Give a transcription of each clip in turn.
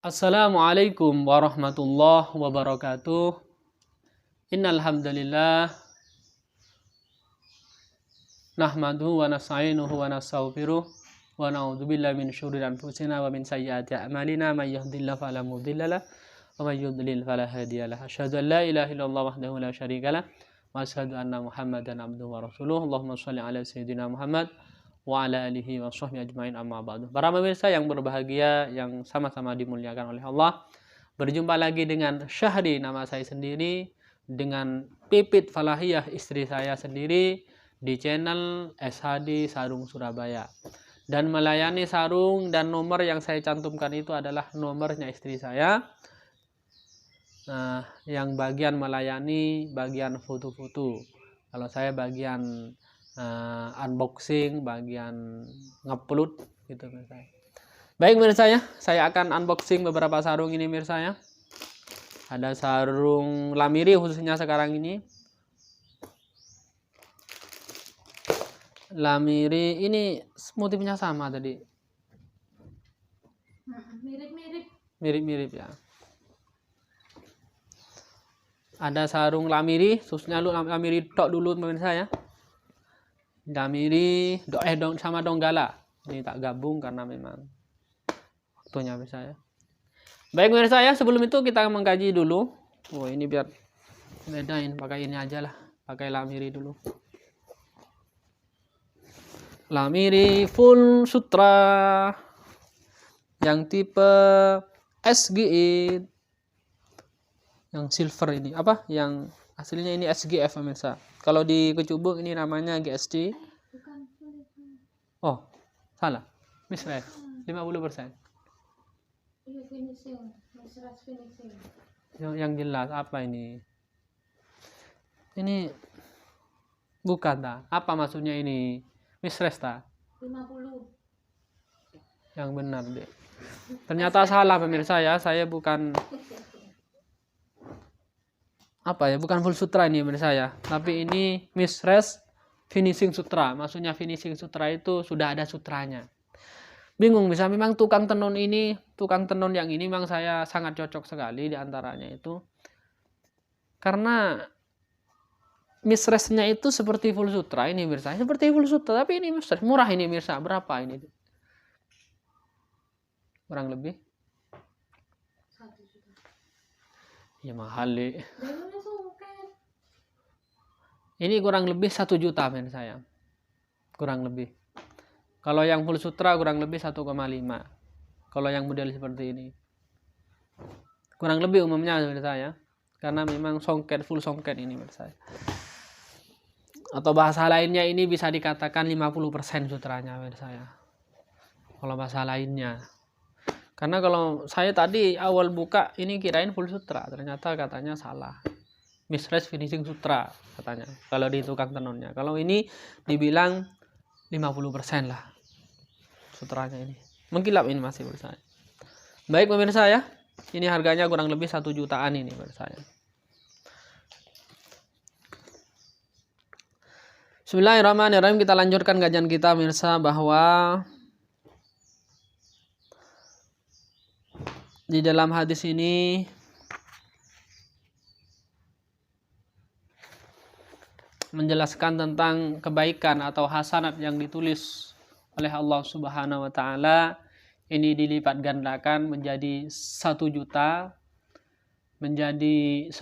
Assalamualaikum warahmatullahi wabarakatuh. Innal hamdalillah nahmaduhu wa nasta'inuhu wa nastaghfiruh wa na'udzubillahi min syururi anfusina wa min sayyiati a'malina may yahdihillahu fala mudhillalah wa may yudlil fala hadiyalah. Asyhadu an la ilaha illallah wahdahu la syarikalah wa asyhadu anna Muhammadan abduhu wa rasuluh. Allahumma shalli ala sayyidina Muhammad wa ala alihi wa sahbihi ajmain, amma ba'du. Para pemirsa yang berbahagia, yang sama-sama dimuliakan oleh Allah, berjumpa lagi dengan Syahri, nama saya sendiri, dengan Pipit Falahiyah, istri saya sendiri, di channel SHD Sarung Surabaya. Dan melayani sarung, dan nomor yang saya cantumkan itu adalah nomornya istri saya. Nah, yang bagian melayani bagian foto-foto, kalau saya bagian unboxing, bagian ngupload gitu mirsa. Baik mirsa ya, saya akan unboxing beberapa sarung ini mirsa ya. Ada sarung lamiri khususnya sekarang ini. Lamiri ini motifnya sama tadi. Mirip-mirip ya. Ada sarung lamiri, khususnya lamiri tok dulu pemirsa ya. Lamiri sama donggala. Ini tak gabung karena memang waktunya pemirsa ya. Baik pemirsa ya, sebelum itu kita mengkaji dulu. Oh, ini biar bedain, pakai ini aja lah. Pakai lamiri dulu. Lamiri full sutra yang tipe SGE, yang silver ini apa? Yang aslinya ini SGF pemirsa. Kalau di kecubung ini namanya GST. Oh, salah. Misref 50%. Yang jelas apa ini? Ini bukan ta? Apa maksudnya ini? Misres ta? 50. Yang benar deh. Ternyata salah pemirsa ya. Saya bukan bukan full sutra ini pemirsa ya. Tapi ini misres finishing sutra. Maksudnya finishing sutra itu sudah ada sutranya. Bingung bisa, memang tukang tenun yang ini memang saya sangat cocok sekali di antaranya itu. Karena misresnya itu seperti full sutra ini pemirsa. Seperti full sutra tapi ini misres murah ini pemirsa. Berapa ini? Kurang lebih 1 juta. Ya mahal deh. Ini kurang lebih 1 juta men saya. Kurang lebih. Kalau yang full sutra kurang lebih 1,5. Kalau yang model seperti ini. Kurang lebih umumnya menurut saya. Karena memang songket, full songket ini menurut saya. Atau bahasa lainnya ini bisa dikatakan 50% sutranya menurut saya. Kalau bahasa lainnya. Karena kalau saya tadi awal buka ini kirain full sutra. Ternyata katanya salah. Misres finishing sutra katanya kalau di tukang tenunnya. Kalau ini dibilang 50% lah sutranya ini. Mengkilap ini masih menurut saya. Baik pemirsa ya. Ini harganya kurang lebih 1 jutaan ini menurut saya. Bismillahirrahmanirrahim. Kita lanjutkan kajian kita pemirsa, bahwa di dalam hadis ini menjelaskan tentang kebaikan atau hasanat yang ditulis oleh Allah Subhanahu wa taala. Ini dilipat gandakan menjadi 1 juta, menjadi 10,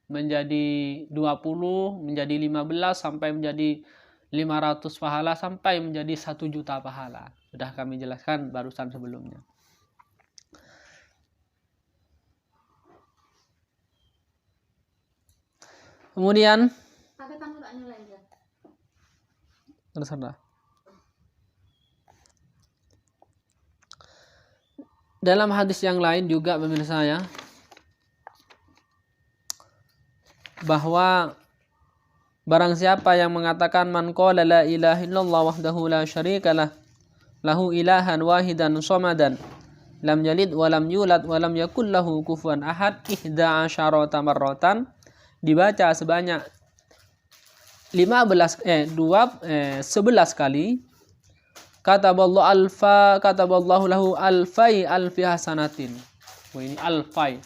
menjadi 20, menjadi 15 sampai menjadi 500 pahala sampai menjadi 1 juta pahala. Sudah kami jelaskan barusan sebelumnya. Kemudian terserah. Dalam hadis yang lain juga pemirsa ya, bahwa barang siapa yang mengatakan man qala la ilaha illallah wahdahu la syarikalah lahu ilahan wahidan shamadan lam yalid wa lam yulad wa lam yakul lahu kufuwan ahad 11 marratan, dibaca sebanyak 11 kali, kataballahu lahu alfi hasanatin. Oh, ini alfai.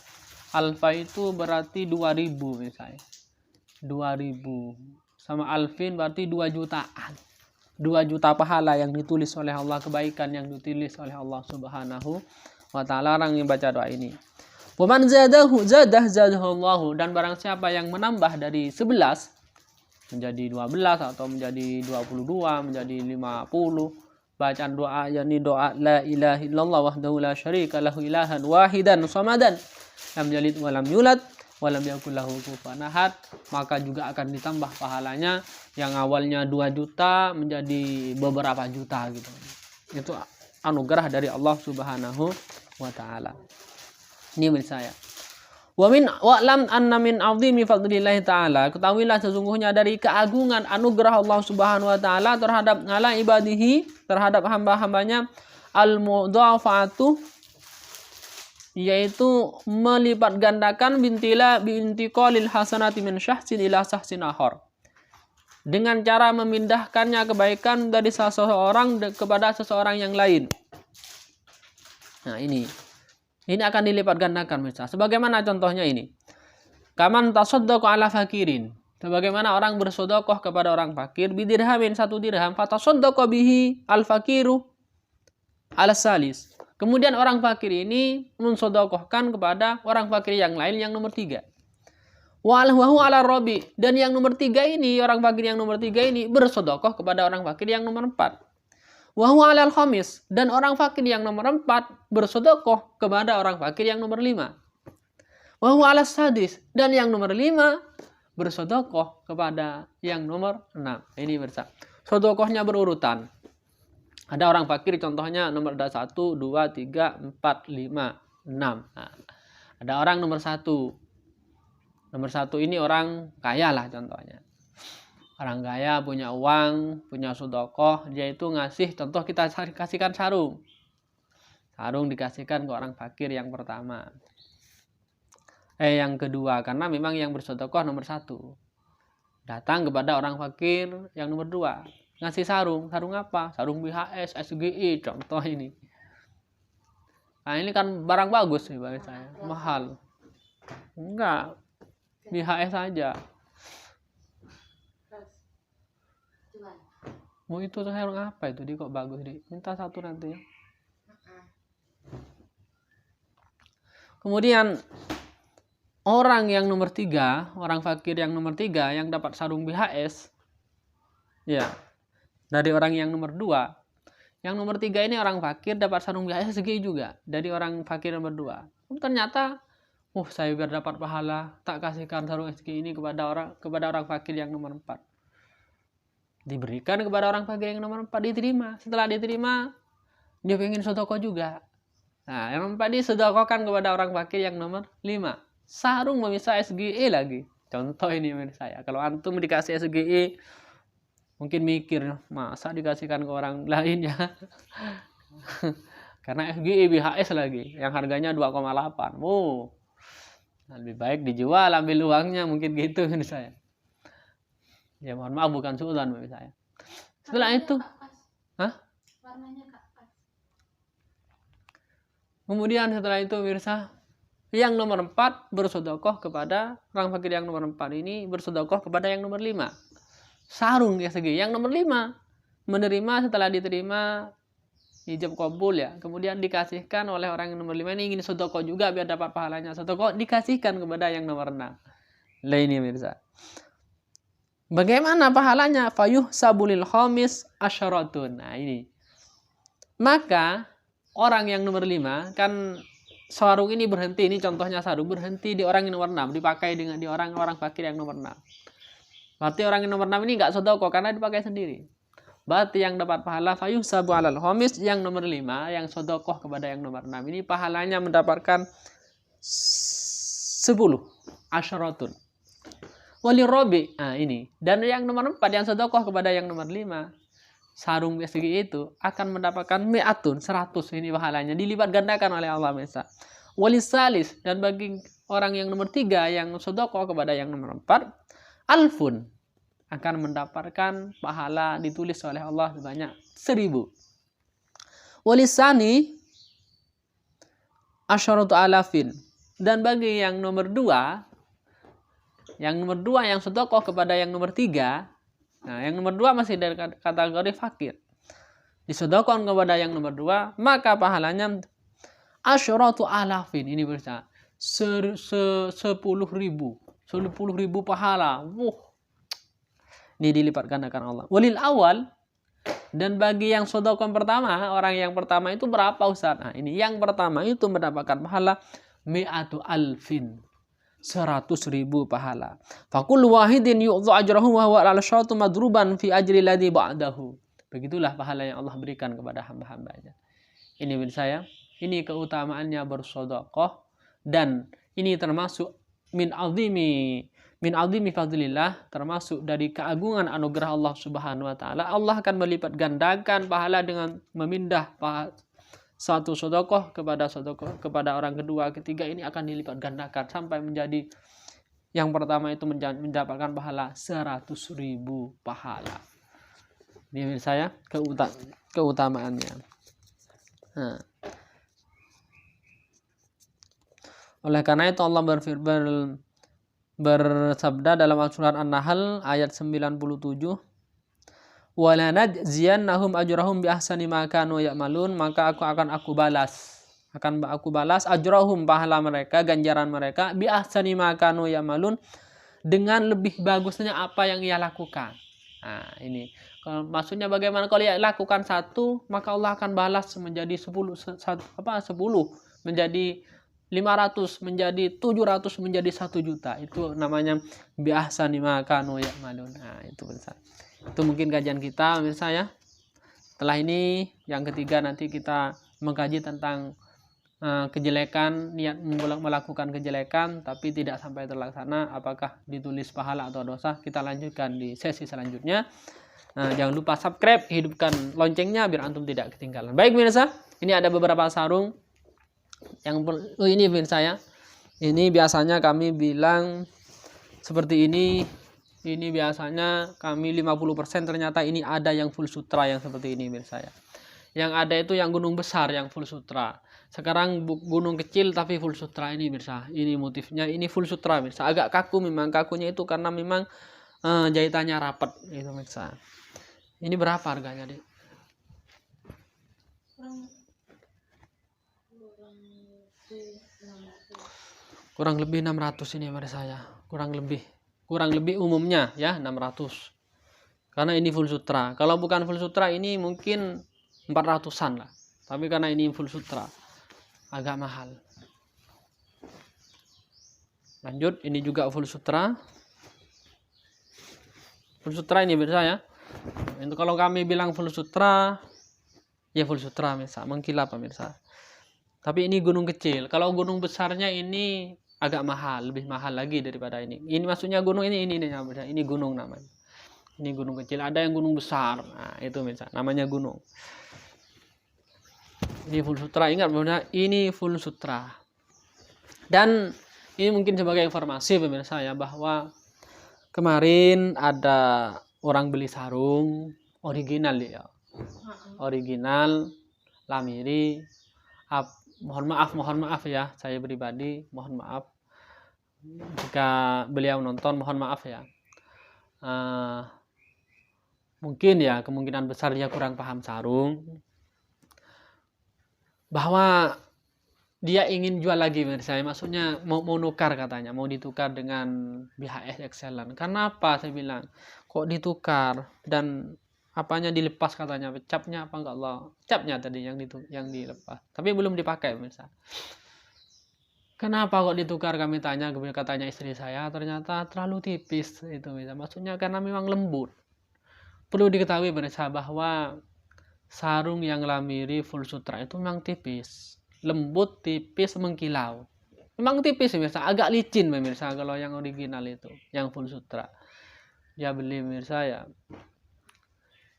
Alfai itu berarti 2000 misalnya. 2000 sama alfin berarti 2 jutaan. 2 juta pahala yang ditulis oleh Allah, kebaikan yang ditulis oleh Allah Subhanahu wa taala orang yang baca doa ini. Wa man zadahu zadahullahu, dan barang siapa yang menambah dari 11 menjadi 12 atau menjadi 22, menjadi 50 bacaan doa, yakni doa la ilaha illallah wahdahu la syarika lahu ilahan wahidan shamadan lam yalid wa lam yulad wa lam yakul lahu kufuwan ahad, maka juga akan ditambah pahalanya yang awalnya 2 juta menjadi beberapa juta gitu. Itu anugerah dari Allah Subhanahu wa taala. Ini menurut saya. Wa'lam anna min 'azimi fadlillahi ta'ala, ketahuilah sesungguhnya dari keagungan anugerah Allah Subhanahu wa taala terhadap ala ibadihi, terhadap hamba-hambanya, al-mudhafa'atu, yaitu melipat gandakan bintiqalil hasanati min syahsin ila syahsin akhar, dengan cara memindahkannya kebaikan dari seseorang kepada seseorang yang lain. Nah, ini akan dilipat gandakan misalnya. Sebagaimana contohnya ini. Kaman tasaddaqa ala fakirin. Sebagaimana orang bersedekah kepada orang fakir bidirhamin 1 dirham, fatasaddaqa bihi al-fakiru ala salis. Kemudian orang fakir ini mensedekahkan kepada orang fakir yang lain yang nomor 3. Wa ala rabi, dan yang nomor 3 ini, orang fakir yang nomor 3 ini bersedekah kepada orang fakir yang nomor 4. Wa huwa alal khamis, dan orang fakir yang nomor 4 bersedekah kepada orang fakir yang nomor 5. Wa huwa alas sadis, dan yang nomor 5 bersedekah kepada yang nomor 6. Ini bersama. Sedekahnya berurutan. Ada orang fakir contohnya nomor 1, 2, 3, 4, 5, 6. Nah, ada orang nomor 1. Nomor 1 ini orang kaya lah contohnya. Orang kaya punya uang, punya sedekah, dia itu ngasih, contoh kita kasihkan sarung. Sarung dikasihkan ke orang fakir yang pertama. Yang kedua, karena memang yang bersedekah nomor 1. Datang kepada orang fakir yang nomor 2. Ngasih sarung. Sarung apa? Sarung BHS, SGI, contoh ini. Nah, ini kan barang bagus nih bagi saya. Mahal. Enggak. BHS saja. Mau itu sarung apa itu? Dia kok bagus deh. Minta 1 nanti ya. Kemudian orang yang nomor 3, orang fakir yang nomor 3 yang dapat sarung BHS, ya, dari orang yang nomor 2. Yang nomor 3 ini orang fakir dapat sarung BHS SGI juga dari orang fakir nomor 2. Ternyata, saya biar dapat pahala tak kasihkan sarung SGI ini kepada orang fakir yang nomor 4. Diberikan kepada orang fakir yang nomor 4, diterima. Setelah diterima, dia pengen sedekah juga. Nah, yang nomor 4 disedekahkan kepada orang fakir yang nomor 5. Sarung memisah SGI lagi. Contoh ini menurut saya. Kalau antum dikasih SGI, mungkin mikir, masa dikasihkan ke orang lain ya. Karena SGI BHS lagi, yang harganya 2,8. Lebih baik dijual, ambil uangnya, mungkin gitu menurut saya. Ya mohon maaf, bukan suudzon menurut saya. Setelah itu, Warnanya kapas. Kemudian setelah itu mirsa, yang nomor 4 bersedekah kepada orang fakir yang nomor 4 ini bersedekah kepada yang nomor 5. Sarung ya segi. Yang nomor 5 menerima, setelah diterima ijab qabul ya. Kemudian dikasihkan oleh orang yang nomor 5 ini ingin sedekah juga biar dapat pahalanya. Sedekah dikasihkan kepada yang nomor 6. Lah ini mirsa. Bagaimana pahalanya? Fayuh sabulil khamis asyaratun. Nah ini. Maka orang yang nomor 5 kan sarung ini berhenti, ini contohnya sarung berhenti di orang yang nomor 6, dipakai dengan di orang fakir yang nomor 6. Berarti orang yang nomor 6 ini enggak sedekah karena dipakai sendiri. Berarti yang dapat pahala fayuh sabu alal khamis, yang nomor 5 yang sedekah kepada yang nomor 6 ini pahalanya mendapatkan 10 asyaratun. Wali robi, ini. Dan yang nomor 4 yang sedekah kepada yang nomor 5, sarung segi itu akan mendapatkan mi'atun, 100 ini pahalanya, dilipat gandakan oleh Allah Maha. Wali salis, dan bagi orang yang nomor 3 yang sedekah kepada yang nomor 4, alfun, akan mendapatkan pahala ditulis oleh Allah sebanyak 1000. Walisani asyaratu alafin. Dan bagi yang nomor 2, yang sedekah kepada yang nomor 3, nah yang nomor 2 masih dari kategori fakir, disedekahkan kepada yang nomor 2, maka pahalanya asyaratu alafin. Ini bisa 10.000 pahala. Ini dilipat gandakan Allah. Walil awal, dan bagi yang sedekah pertama, orang yang pertama itu berapa Ustaz? Nah, ini yang pertama itu mendapatkan pahala mi'atu alfin, 100.000 pahala. Fakul wahidin yu'dhu ajrahu wa huwa al-syaratu madruban fi ajri ladhi ba'dahu. Begitulah pahala yang Allah berikan kepada hamba-hambanya. Ini bin saya, ini keutamaannya bersedekah, dan ini termasuk min azimi fadlillah, termasuk dari keagungan anugerah Allah Subhanahu wa taala. Allah akan melipat gandakan pahala dengan memindah satu sedekah kepada orang kedua, ketiga, ini akan dilipat gandakan sampai menjadi yang pertama itu mendapatkan pahala 100.000 pahala. Ini saya keutamaannya. Nah. Oleh karena itu Allah bersabda dalam surat An-Nahl ayat 97, "Wala najziyannahum ajrahum bi ahsani ma kanu ya'malun," maka aku balas ajrahum, pahala mereka, ganjaran mereka, bi ahsani ma kanu ya'malun, dengan lebih bagusnya apa yang ia lakukan. Nah, ini maksudnya bagaimana? Kalau ia lakukan 1, maka Allah akan balas menjadi 10, menjadi 500, menjadi 700, menjadi 1 juta. Itu namanya bi ahsani ma kanu ya'malun. Nah, itu besar. Itu mungkin kajian kita pemirsa ya. Setelah ini yang ketiga nanti kita mengkaji tentang kejelekan, niat melakukan kejelekan tapi tidak sampai terlaksana, apakah ditulis pahala atau dosa. Kita lanjutkan di sesi selanjutnya. Jangan lupa subscribe, hidupkan loncengnya biar antum tidak ketinggalan. Baik pemirsa, ini ada beberapa sarung yang ini pemirsa ya. Ini biasanya kami bilang seperti ini. Ini biasanya kami 50%, ternyata ini ada yang full sutra yang seperti ini pemirsa ya. Yang ada itu yang gunung besar yang full sutra. Sekarang gunung kecil tapi full sutra ini pemirsa. Ini motifnya, ini full sutra pemirsa. Agak kaku memang, kakunya itu karena memang jahitannya rapat itu pemirsa. Ini berapa harganya, Dek? Kurang lebih 600 ini pemirsa ya. Kurang lebih umumnya ya 600. Karena ini full sutra. Kalau bukan full sutra ini mungkin 400-an lah. Tapi karena ini full sutra agak mahal. Lanjut, ini juga full sutra. Full sutra ini pemirsa ya. Itu kalau kami bilang full sutra, ya full sutra pemirsa, mengkilap pemirsa. Tapi ini gunung kecil. Kalau gunung besarnya ini agak mahal, lebih mahal lagi daripada ini. Ini maksudnya gunung ini pemirsa. Ini gunung namanya. Ini gunung kecil, ada yang gunung besar. Nah, itu pemirsa, namanya gunung. Ini full sutra, ingat pemirsa, ini full sutra. Dan ini mungkin sebagai informasi pemirsa ya, bahwa kemarin ada orang beli sarung original ya. Original Lamiri. Mohon maaf ya, saya pribadi mohon maaf jika beliau nonton, mohon maaf ya. Mungkin ya kemungkinan besar dia kurang paham sarung, bahwa dia ingin jual lagi saya, maksudnya mau nukar katanya, mau ditukar dengan BHS Excellent. Kenapa saya bilang kok ditukar dan apanya dilepas katanya, capnya apa enggak Allah, capnya tadi yang dilepas tapi belum dipakai pemirsa. Kenapa kok ditukar kami tanya, katanya istri saya, ternyata terlalu tipis itu pemirsa. Maksudnya karena memang lembut. Perlu diketahui pemirsa bahwa sarung yang Lamiri full sutra itu memang tipis, lembut, tipis, mengkilau. Memang tipis pemirsa, agak licin pemirsa kalau yang original itu, yang full sutra. Dia beli pemirsa ya.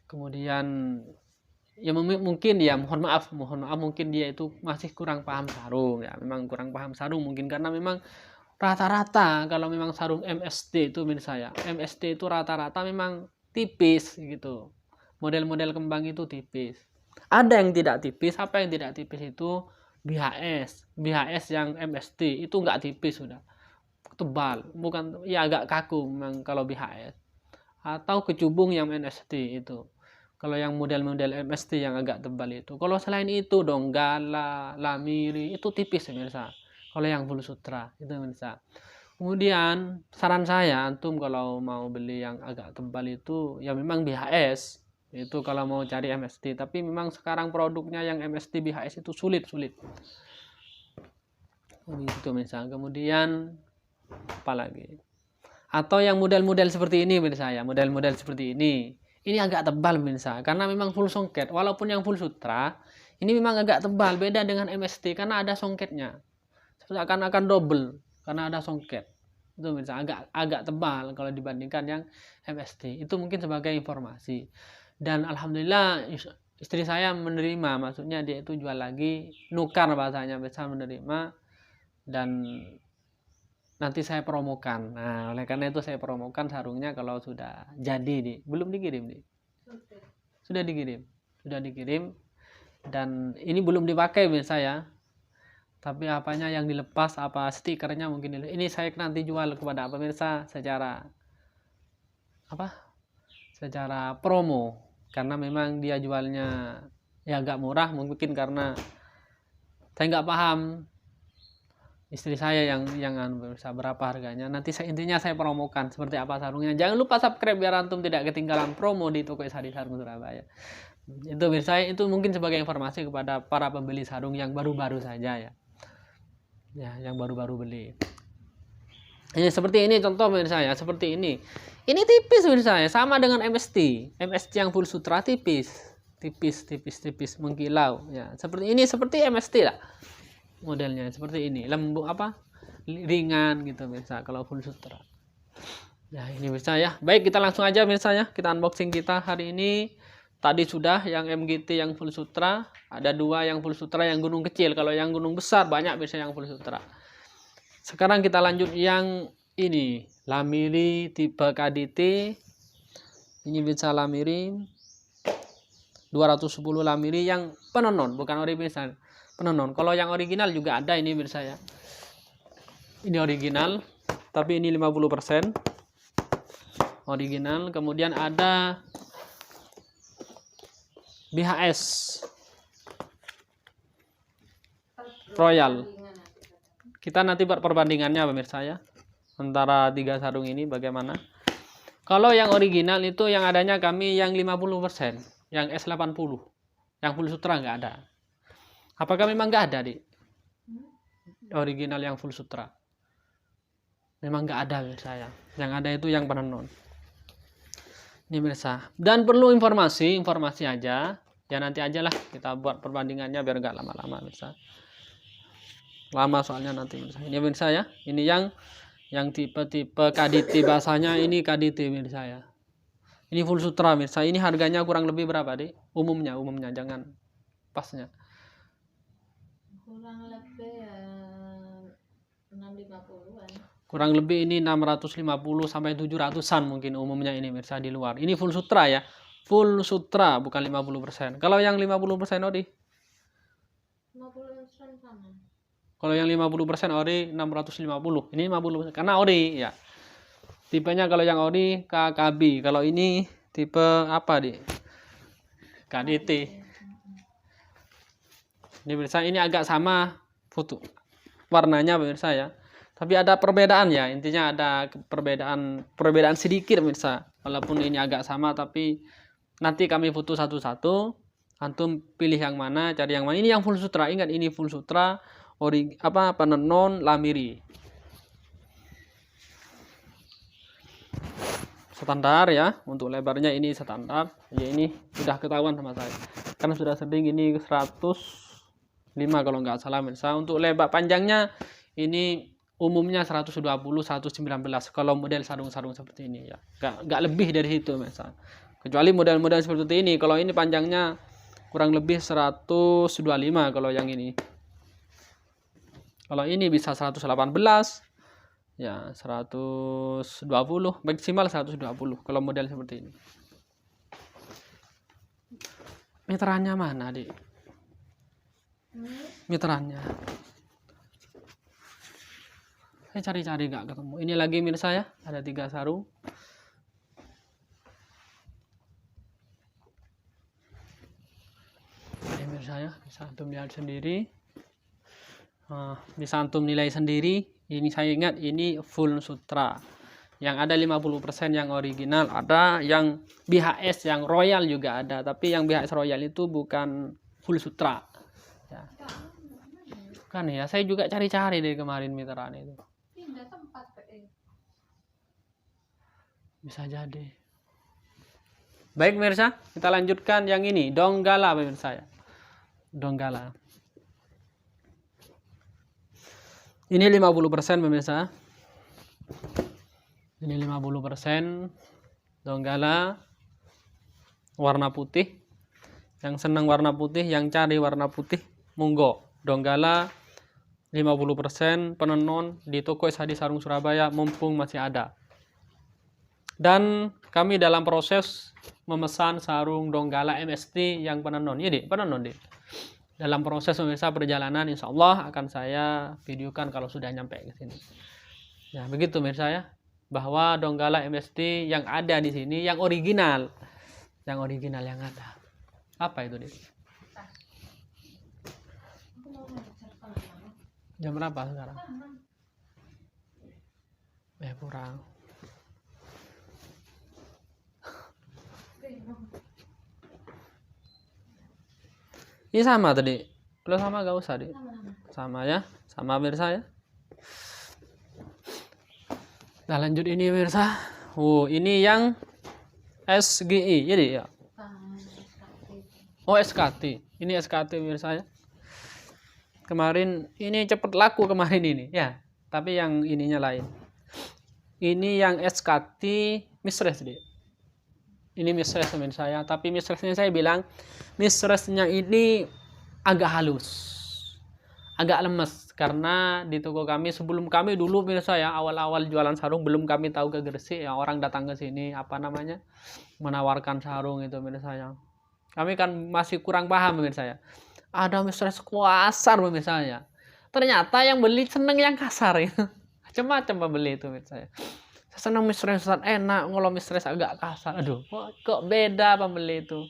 Kemudian ya mungkin ya mohon maaf mungkin dia itu masih kurang paham sarung ya, memang kurang paham sarung mungkin, karena memang rata-rata kalau memang sarung MST itu pemirsa ya, MST itu rata-rata memang tipis gitu. Model-model kembang itu tipis. Ada yang tidak tipis. Apa yang tidak tipis itu? BHS yang MST itu nggak tipis, sudah tebal, bukan ya agak kaku memang kalau BHS, atau kecubung yang MST itu. Kalau yang model-model MST yang agak tebal itu. Kalau selain itu Donggala, Lamiri itu tipis pemirsa. Kalau yang full sutra itu pemirsa. Kemudian saran saya antum kalau mau beli yang agak tebal itu ya memang BHS. Itu kalau mau cari MST, tapi memang sekarang produknya yang MST BHS itu sulit. Itu misalnya. Kemudian apalagi? Atau yang model-model seperti ini misalnya, model-model seperti ini. Ini agak tebal misalnya, karena memang full songket. Walaupun yang full sutra, ini memang agak tebal, beda dengan MST karena ada songketnya. Akan double karena ada songket. Itu misalnya agak tebal kalau dibandingkan yang MST. Itu mungkin sebagai informasi. Dan alhamdulillah istri saya menerima, maksudnya dia itu jual lagi, nukar bahasanya, bisa menerima, dan nanti saya promokan. Nah, oleh karena itu saya promokan sarungnya kalau sudah jadi, belum dikirim, sudah dikirim, dan ini belum dipakai saya, tapi apanya yang dilepas, apa stikernya mungkin ini saya nanti jual kepada pemirsa secara promo, karena memang dia jualnya ya agak murah, mungkin karena saya nggak paham, istri saya yang bisa berapa harganya. Nanti intinya saya promokan seperti apa sarungnya. Jangan lupa subscribe biar antum tidak ketinggalan promo di toko Sari Sarung Surabaya. Itu saya itu mungkin sebagai informasi kepada para pembeli sarung yang baru-baru saja ya. Ya, yang baru-baru beli. Ini seperti ini contoh saya, seperti ini. Ini tipis saya, sama dengan MST. MST yang full sutra tipis, mengkilau ya. Seperti ini, seperti MST lah. Modelnya seperti ini, lembut ringan gitu mirsa kalau full sutra. Nah, ini mirsa ya. Baik, kita langsung aja mirsa ya. Kita unboxing kita hari ini. Tadi sudah yang MGT yang full sutra, ada 2 yang full sutra yang gunung kecil. Kalau yang gunung besar banyak biasanya yang full sutra. Sekarang kita lanjut yang ini, Lamiri tipe KDT. Ini bisa Lamiri 210 Lamiri yang penonon, bukan original. Penonon. Kalau yang original juga ada ini mirsa ya. Ini original, tapi ini 50% original. Kemudian ada BHS Royal. Kita nanti buat perbandingannya pemirsa ya, antara 3 sarung ini bagaimana. Kalau yang original itu yang adanya kami yang 50%, yang S80, yang full sutra nggak ada. Apakah memang nggak ada, Dik? Original yang full sutra. Memang nggak ada saya. Yang ada itu yang penonon. Ini mirsa. Dan perlu informasi aja. Ya nanti aja lah kita buat perbandingannya biar nggak lama-lama mirsa. Lama soalnya nanti mirsa. Ini mirsa ya. Ini yang tipe-tipe KDT, bahasanya ini KDT mirsa ya. Ini full sutra mirsa. Ini harganya kurang lebih berapa, Dik? Umumnya jangan pasnya. Kurang lebih 650-an. Kurang lebih ini 650 sampai 700-an mungkin umumnya ini mirsa di luar. Ini full sutra ya. Full sutra bukan 50%. Kalau yang 50% ori? 50% sama. Kalau yang 50% ori 650. Ini 50% karena ori ya. Tipenya kalau yang ori KKB. Kalau ini tipe apa, Dik? KDT. Ini pemirsa, ini agak sama foto warnanya pemirsa ya, tapi ada perbedaan ya, intinya ada perbedaan sedikit pemirsa, walaupun ini agak sama tapi nanti kami foto satu-satu, antum pilih yang mana, cari yang mana. Ini yang full sutra, ingat ini full sutra penonon Lamiri standar ya. Untuk lebarnya ini standar ya, ini sudah ketahuan sama saya karena sudah sering. Ini 105 kalau nggak salah mirsa. Untuk lebar panjangnya ini umumnya 120 119 kalau model sarung-sarung seperti ini ya, nggak lebih dari itu mirsa, kecuali model-model seperti ini. Kalau ini panjangnya kurang lebih 125 kalau yang ini. Kalau ini bisa 118 ya, 120 maksimal 120 kalau model seperti ini. Meterannya mana, Dik? Meterannya. Saya cari-cari gak ketemu. Ini lagi mirsa ya, ada 3 sarung. Ini mirsa ya, bisa antum lihat sendiri. Bisa antum nilai sendiri. Ini saya ingat ini full sutra. Yang ada 50% yang original, ada yang BHS yang royal juga ada, tapi yang BHS royal itu bukan full sutra. Ya. Kan ya, saya juga cari-cari dari kemarin meteran itu. Pindah tempat, Bisa jadi. Baik pemirsa, kita lanjutkan yang ini, Donggala pemirsa ya. Donggala. Ini 50% pemirsa. Ini 50% Donggala warna putih. Yang senang warna putih, yang cari warna putih, monggo. Donggala 50% penenun di toko Sadi Sarung Surabaya mumpung masih ada. Dan kami dalam proses memesan sarung Donggala MST yang penenun. Ini penenun, Dik. Dalam proses pemirsa perjalanan, insya Allah akan saya videokan kalau sudah nyampe ke sini. Ya, begitu pemirsa ya. Bahwa Donggala MST yang ada di sini yang original. Yang original yang ada. Apa itu, Dik? Jam berapa sekarang? Kurang. Ini sama tadi. Kalau sama gak usah, Dik. Sama ya. Sama pemirsa ya. Nah, lanjut ini pemirsa. Ini yang SGI. Jadi ya. Oh, SKT. Ini SKT pemirsa ya. Kemarin ini cepet laku kemarin ini ya. Tapi yang ininya lain. Ini yang SKT mistress, Dik. Ini mistress teman saya, tapi mistressnya saya bilang mistressnya ini agak halus, agak lemes karena di toko kami sebelum kami dulu pemirsa ya awal-awal jualan sarung belum kami tahu ke Gresik ya orang datang ke sini menawarkan sarung itu pemirsa ya. Kami kan masih kurang paham pemirsa ya. Ada mistress kasar pemirsa ya. Ternyata yang beli seneng yang kasar itu. Macam-macam pembeli itu pemirsa ya. Saya senang mistress enak, kalau mistress agak kasar. Aduh, kok beda pembeli itu.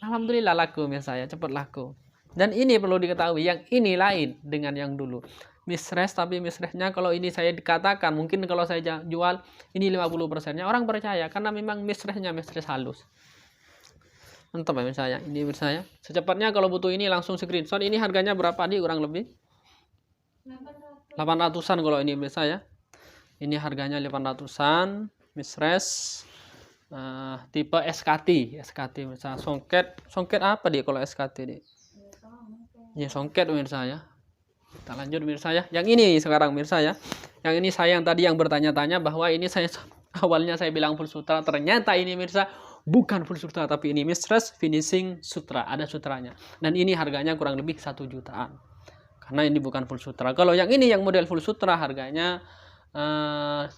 Alhamdulillah laku misalnya, cepat laku. Dan ini perlu diketahui, yang ini lain dengan yang dulu. Mistress, tapi mistressnya kalau ini saya dikatakan, mungkin kalau saya jual, ini 50%-nya orang percaya, karena memang mistressnya mistress halus. Mantap ya misalnya, ini misalnya. Secepatnya kalau butuh ini langsung screenshot, ini harganya berapa nih kurang lebih? 800-an kalau ini misalnya. Ini harganya 800-an, mistress, tipe SKT misalnya songket apa dia kalau SKT dia? Ya songket pemirsa ya. Kita lanjut pemirsa ya. Yang ini sekarang pemirsa ya. Yang ini saya yang tadi yang bertanya-tanya bahwa ini saya awalnya saya bilang full sutra, ternyata ini pemirsa bukan full sutra tapi ini mistress finishing sutra, ada sutranya. Dan ini harganya kurang lebih 1 jutaan. Karena ini bukan full sutra. Kalau yang ini yang model full sutra harganya 1,5.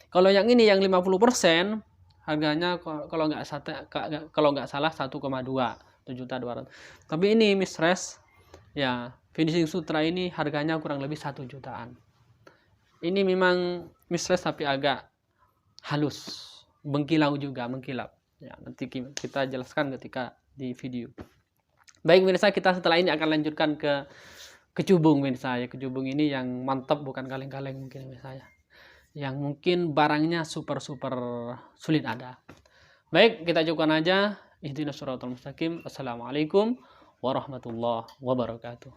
Kalau yang ini yang 50% harganya kalau nggak salah 1,2, 1.200.000. Tapi ini mistress ya finishing sutra ini harganya kurang lebih 1 jutaan. Ini memang mistress tapi agak halus, mengkilau juga, mengkilap. Ya, nanti kita jelaskan ketika di video. Baik pemirsa, kita setelah ini akan lanjutkan ke kecubung pemirsa ya. Kecubung ini yang mantap, bukan kaleng-kaleng mungkin pemirsa ya. Yang mungkin barangnya super sulit ada. Baik, kita cukupkan aja. Ihdinas siratal mustaqim. Assalamualaikum warahmatullahi wabarakatuh.